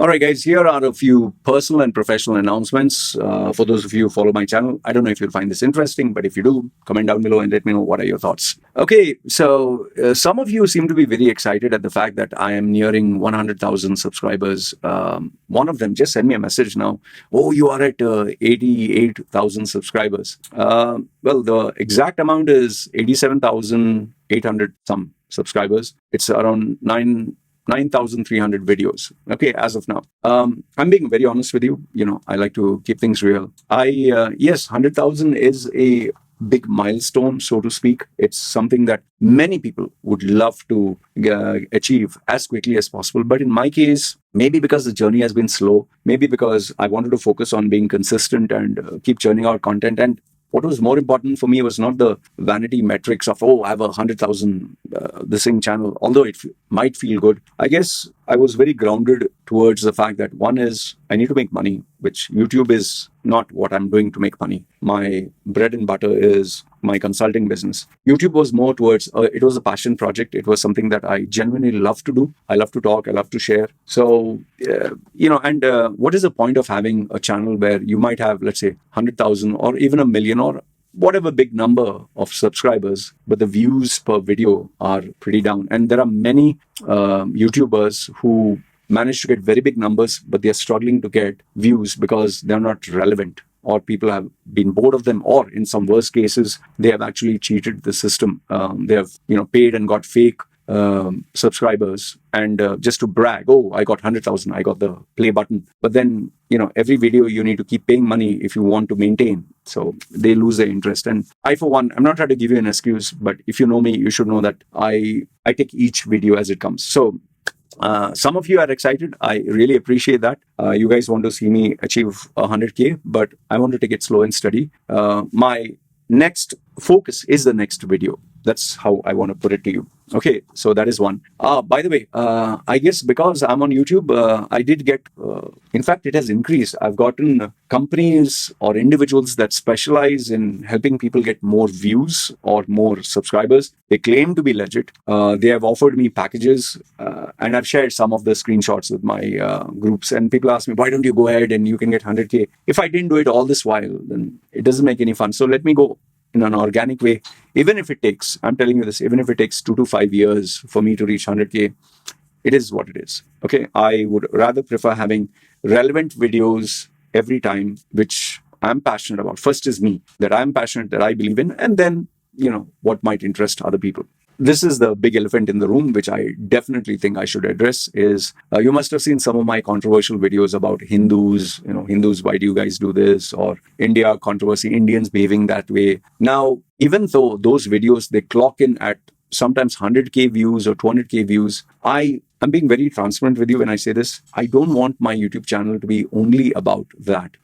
right, guys, here are a few personal and professional announcements. For those of you who follow my channel, I don't know if you'll find this interesting, but if you do, comment down below and let me know what are your thoughts. Okay, so some of you seem to be very excited at the fact that I am nearing 100,000 subscribers. One of them just sent me a message now. Oh, you are at 88,000 subscribers. Well, the exact amount is 87,800 some subscribers. It's around 9,300 videos. Okay, as of now. I'm being very honest with you. I like to keep things real. Yes, 100,000 is a big milestone, so to speak. It's something that many people would love to achieve as quickly as possible. But in my case, maybe because the journey has been slow, maybe because I wanted to focus on being consistent and keep churning out content. And what was more important for me was not the vanity metrics of, oh, I have 100,000 this thing channel, although it might feel good. I guess I was very grounded towards the fact that one is I need to make money, which YouTube is not what I'm doing to make money. My bread and butter is my consulting business. YouTube was more towards, it was a passion project. It was something that I genuinely love to do. I love to talk. I love to share. So, what is the point of having a channel where you might have, let's say, 100,000 or even 1 million or whatever big number of subscribers, but the views per video are pretty down. And there are many YouTubers who manage to get very big numbers, but they're struggling to get views because they're not relevant, or people have been bored of them, or in some worst cases, they have actually cheated the system. They have, paid and got fake subscribers and just to brag, oh, I got 100,000, I got the play button. But then, every video you need to keep paying money if you want to maintain. So they lose their interest. And I, for one, I'm not trying to give you an excuse, but if you know me, you should know that I take each video as it comes. So some of you are excited. I really appreciate that. You guys want to see me achieve 100K, but I want to take it slow and steady. My next focus is the next video. That's how I want to put it to you. Okay, so that is one. By the way, I guess because I'm on YouTube, I did get, in fact, it has increased. I've gotten companies or individuals that specialize in helping people get more views or more subscribers. They claim to be legit. They have offered me packages, and I've shared some of the screenshots with my groups. And people ask me, why don't you go ahead and you can get 100K? If I didn't do it all this while, then it doesn't make any fun. So let me go in an organic way. Even if it takes, I'm telling you this, even if it takes 2 to 5 years for me to reach 100K, it is what it is. Okay, I would rather prefer having relevant videos every time, which I'm passionate about. First is me, that I'm passionate, that I believe in, and then, what might interest other people. This is the big elephant in the room, which I definitely think I should address, is you must have seen some of my controversial videos about Hindus, Hindus, why do you guys do this? Or India controversy, Indians behaving that way. Now, even though those videos, they clock in at sometimes 100K views or 200K views, I'm being very transparent with you when I say this. I don't want my YouTube channel to be only about that.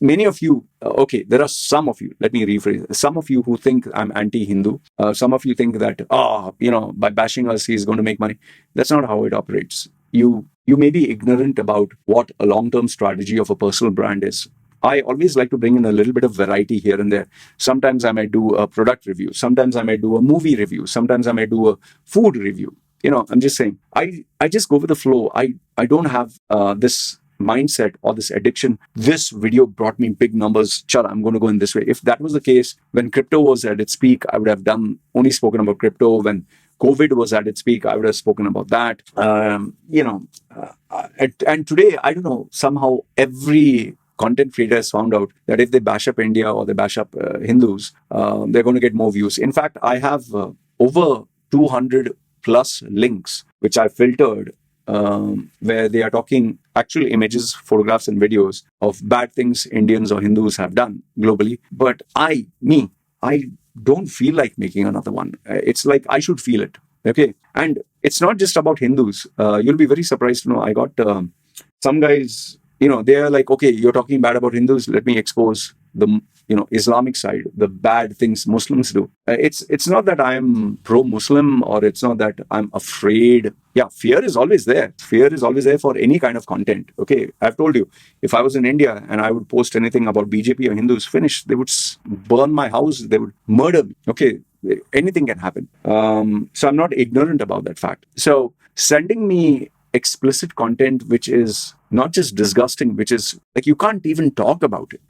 Many of you, okay, there are some of you, let me rephrase, some of you who think I'm anti-Hindu. Some of you think that, by bashing us, he's going to make money. That's not how it operates. You may be ignorant about what a long-term strategy of a personal brand is. I always like to bring in a little bit of variety here and there. Sometimes I might do a product review. Sometimes I might do a movie review. Sometimes I might do a food review. I'm just saying, I just go with the flow. I don't have this mindset or this addiction. This video brought me big numbers. Chala, I'm going to go in this way. If that was the case, when crypto was at its peak, I would have only spoken about crypto. When COVID was at its peak, I would have spoken about that. And today, I don't know, somehow every content creator has found out that if they bash up India or they bash up Hindus, they're going to get more views. In fact, I have over 200 plus links, which I filtered, where they are talking actual images, photographs, and videos of bad things Indians or Hindus have done globally. But I don't feel like making another one. It's like I should feel it. Okay. And it's not just about Hindus. You'll be very surprised to know I got some guys, they're like, okay, you're talking bad about Hindus. Let me expose the Islamic side, the bad things Muslims do. It's not that I'm pro-Muslim, or it's not that I'm afraid. Yeah, fear is always there. Fear is always there for any kind of content. Okay, I've told you, if I was in India and I would post anything about BJP or Hindus, finish. They would burn my house. They would murder me. Okay, anything can happen. So I'm not ignorant about that fact. So sending me explicit content which is not just disgusting, which is like you can't even talk about it.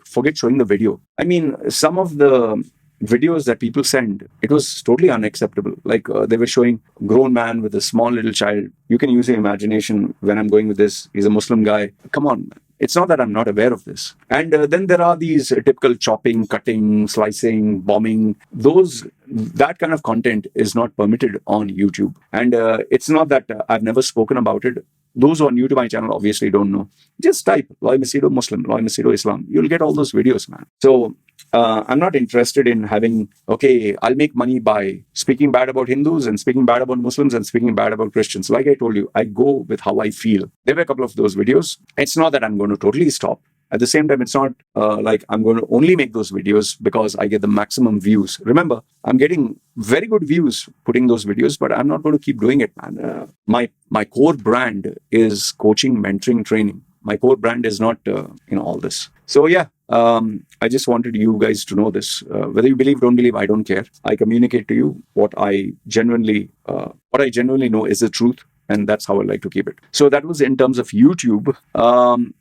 Forget showing the video. I mean, some of the videos that people send, it was totally unacceptable. Like they were showing grown man with a small little child. You can use your imagination when I'm going with this. He's a Muslim guy. Come on, man. It's not that I'm not aware of this. And then there are these typical chopping, cutting, slicing, bombing. That kind of content is not permitted on YouTube. And it's not that I've never spoken about it. Those who are new to my channel obviously don't know. Just type Loy Machedo Muslim, Loy Machedo Islam. You'll get all those videos, man. So I'm not interested in having, okay, I'll make money by speaking bad about Hindus and speaking bad about Muslims and speaking bad about Christians. Like I told you, I go with how I feel. There were a couple of those videos. It's not that I'm going to totally stop. At the same time, it's not like I'm going to only make those videos because I get the maximum views. Remember, I'm getting very good views putting those videos, but I'm not going to keep doing it, man. My core brand is coaching, mentoring, training. My core brand is not, all this. So yeah, I just wanted you guys to know this. Whether you believe, don't believe, I don't care. I communicate to you what I genuinely know is the truth. And that's how I like to keep it. So that was in terms of YouTube.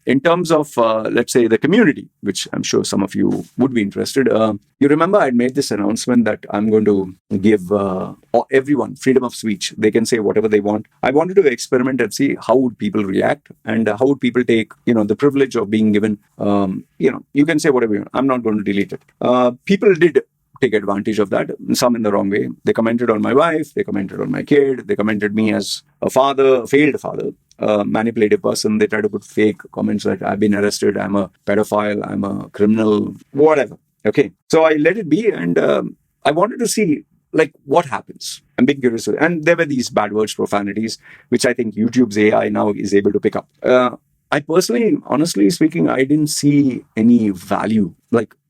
In terms of, let's say, the community, which I'm sure some of you would be interested. You remember I made this announcement that I'm going to give everyone freedom of speech. They can say whatever they want. I wanted to experiment and see how would people react and how would people take, the privilege of being given, you can say whatever you want. I'm not going to delete it. People did take advantage of that, some in the wrong way. They commented on my wife, they commented on my kid, they commented me as a failed father, a manipulative person. They try to put fake comments like I've been arrested, I'm a pedophile, I'm a criminal, whatever. Okay, so I let it be, and I wanted to see what happens. I'm being curious. And there were these bad words, profanities, which I think YouTube's AI now is able to pick up. I personally, honestly speaking, I didn't see any value,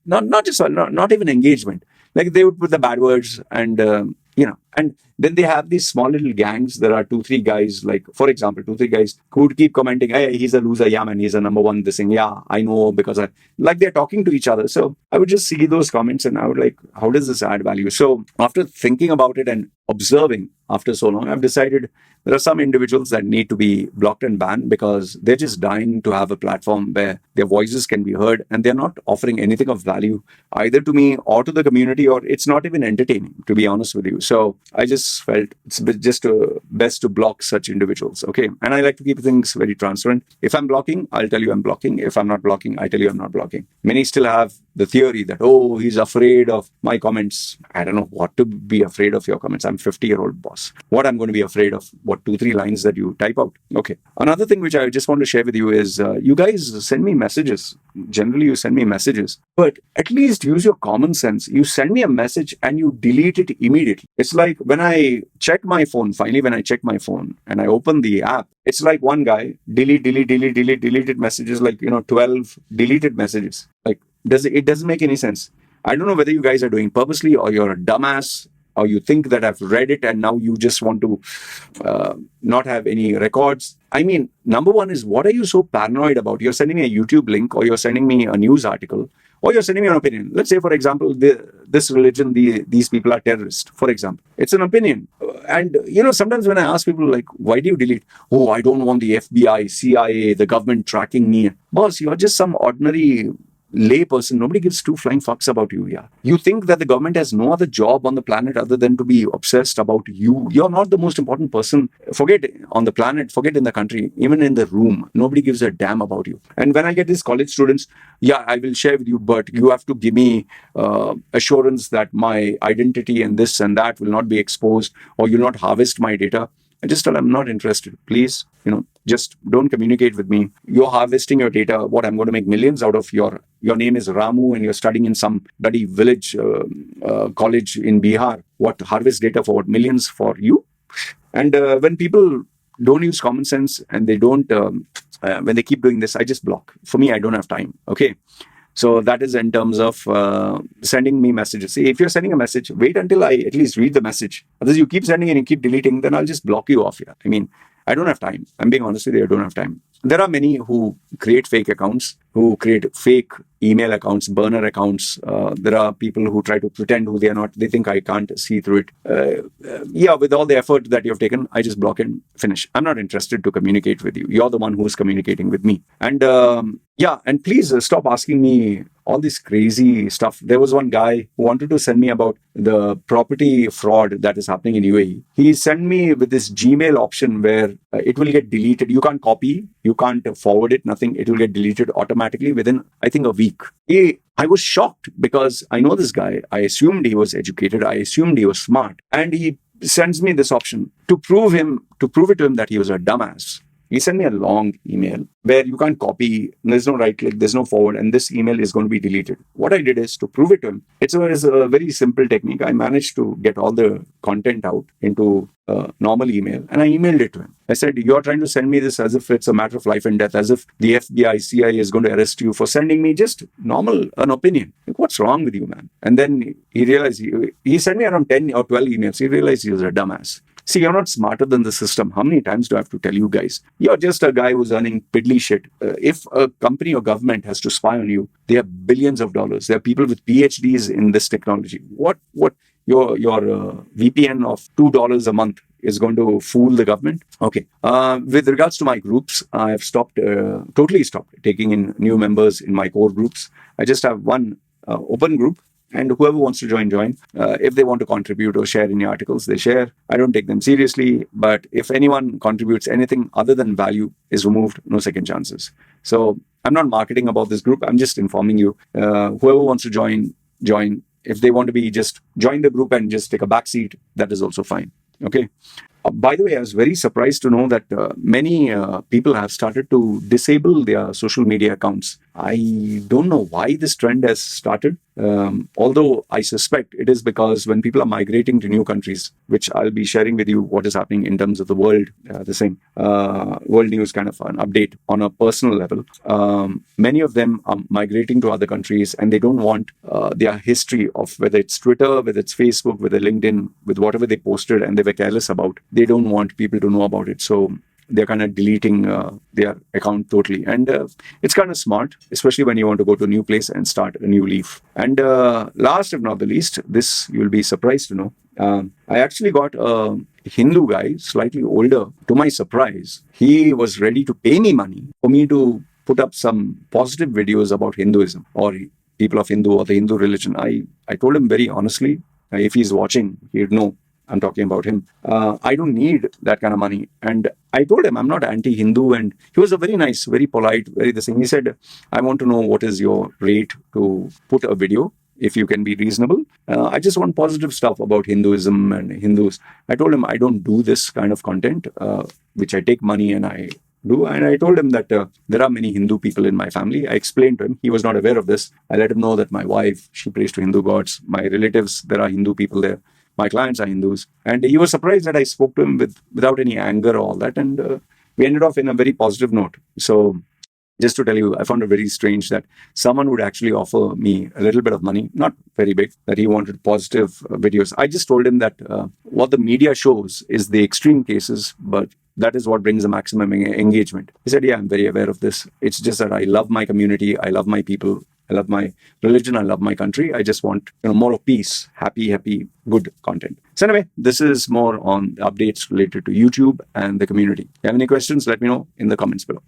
not even engagement. Like they would put the bad words and, and then they have these small little gangs. There are 2-3 guys, like, for example, 2-3 guys who would keep commenting, hey, he's a loser. Yeah, man, he's a number one. This thing. Yeah, I know because they're talking to each other. So I would just see those comments and I would like, how does this add value? So after thinking about it and observing after so long, I've decided there are some individuals that need to be blocked and banned because they're just dying to have a platform where their voices can be heard and they're not offering anything of value either to me or to the community, or it's not even entertaining, to be honest with you. So I just felt it's just best to block such individuals. Okay. And I like to keep things very transparent. If I'm blocking, I'll tell you I'm blocking. If I'm not blocking, I tell you I'm not blocking. Many still have the theory that, oh, he's afraid of my comments. I don't know what to be afraid of your comments. I'm 50-year-old boss. What I'm going to be afraid of? What 2-3 lines that you type out? Okay. Another thing which I just want to share with you is you guys send me messages. Generally, you send me messages, but at least use your common sense. You send me a message and you delete it immediately. It's like when I check my phone, finally, when I check my phone and I open the app, it's like one guy, deleted messages, 12 deleted messages. It doesn't make any sense. I don't know whether you guys are doing purposely or you're a dumbass or you think that I've read it and now you just want to not have any records. I mean, number one is, what are you so paranoid about? You're sending me a YouTube link or you're sending me a news article or you're sending me an opinion. Let's say, for example, this religion, these people are terrorists, for example. It's an opinion. And, sometimes when I ask people, why do you delete? Oh, I don't want the FBI, CIA, the government tracking me. Boss, you're just some ordinary lay person. Nobody gives 2 flying fucks about you. Yeah, you think that the government has no other job on the planet other than to be obsessed about you. You're not the most important person. Forget on the planet, forget in the country, even in the room. Nobody gives a damn about you. And when I get these college students, yeah, I will share with you, but you have to give me assurance that my identity and this and that will not be exposed, or you'll not harvest my data. I just tell them I'm not interested. Please, just don't communicate with me. You're harvesting your data. What, I'm going to make millions out of your name is Ramu and you're studying in some bloody village college in Bihar. What, harvest data for what? Millions for you? And when people don't use common sense and they don't, when they keep doing this, I just block. For me, I don't have time. Okay. So that is in terms of sending me messages. See, if you're sending a message, wait until I at least read the message. Otherwise, you keep sending and you keep deleting, then I'll just block you off here. I mean, I don't have time. I'm being honest with you, I don't have time. there are many who create fake accounts, who create fake email accounts, burner accounts. There are people who try to pretend who they are not. They think I can't see through it. Yeah, with all the effort that you've taken, I just block and finish. I'm not interested to communicate with you. You're the one who's communicating with me. And yeah, and please stop asking me all this crazy stuff. There was one guy who wanted to send me about the property fraud that is happening in UAE. He sent me with this Gmail option where it will get deleted. You can't copy, you can't forward it, nothing. It will get deleted automatically within, I think, a week. I was shocked because I know this guy. I assumed he was educated. I assumed he was smart. And he sends me this option to prove it to him that he was a dumbass. He sent me a long email where you can't copy, there's no right click, there's no forward, and this email is going to be deleted. What I did is to prove it to him. It's a very simple technique. I managed to get all the content out into a normal email, and I emailed it to him. I said, you're trying to send me this as if it's a matter of life and death, as if the FBI, CIA is going to arrest you for sending me just an opinion. Like, what's wrong with you, man? And then he realized, he sent me around 10 or 12 emails. He realized he was a dumbass. See, you're not smarter than the system. How many times do I have to tell you guys? You're just a guy who's earning piddly shit. If a company or government has to spy on you, they have billions of dollars. There are people with PhDs in this technology. What your VPN of $2 a month is going to fool the government? Okay. With regards to my groups, I have totally stopped taking in new members in my core groups. I just have one open group. And whoever wants to join. If they want to contribute or share any articles, they share. I don't take them seriously. But if anyone contributes anything other than value is removed, no second chances. So I'm not marketing about this group. I'm just informing you. Whoever wants to join. If they want to just join the group and just take a back seat, that is also fine. Okay. By the way, I was very surprised to know that many people have started to disable their social media accounts. I don't know why this trend has started. Although I suspect it is because when people are migrating to new countries, which I'll be sharing with you what is happening in terms of the world, world news kind of an update on a personal level. Many of them are migrating to other countries and they don't want their history of whether it's Twitter, whether it's Facebook, whether LinkedIn, with whatever they posted and they were careless about. They don't want people to know about it. So they're kind of deleting their account totally. And it's kind of smart, especially when you want to go to a new place and start a new leaf. And last but not the least, this you'll be surprised to know. I actually got a Hindu guy, slightly older. To my surprise, he was ready to pay me money for me to put up some positive videos about Hinduism or people of Hindu or the Hindu religion. I told him very honestly, if he's watching, he'd know I'm talking about him. I don't need that kind of money. And I told him I'm not anti-Hindu. And he was a very nice, very polite, very the thing. He said, I want to know what is your rate to put a video, if you can be reasonable. I just want positive stuff about Hinduism and Hindus. I told him I don't do this kind of content, which I take money and I do. And I told him that there are many Hindu people in my family. I explained to him. He was not aware of this. I let him know that my wife, she prays to Hindu gods. My relatives, there are Hindu people there. My clients are Hindus. And he was surprised that I spoke to him without any anger or all that. And we ended off in a very positive note. So just to tell you, I found it very strange that someone would actually offer me a little bit of money, not very big, that he wanted positive videos. I just told him that what the media shows is the extreme cases, but that is what brings the maximum engagement. He said, yeah, I'm very aware of this. It's just that I love my community. I love my people. I love my religion. I love my country. I just want more of peace, happy, good content. So anyway, this is more on updates related to YouTube and the community. If you have any questions, let me know in the comments below.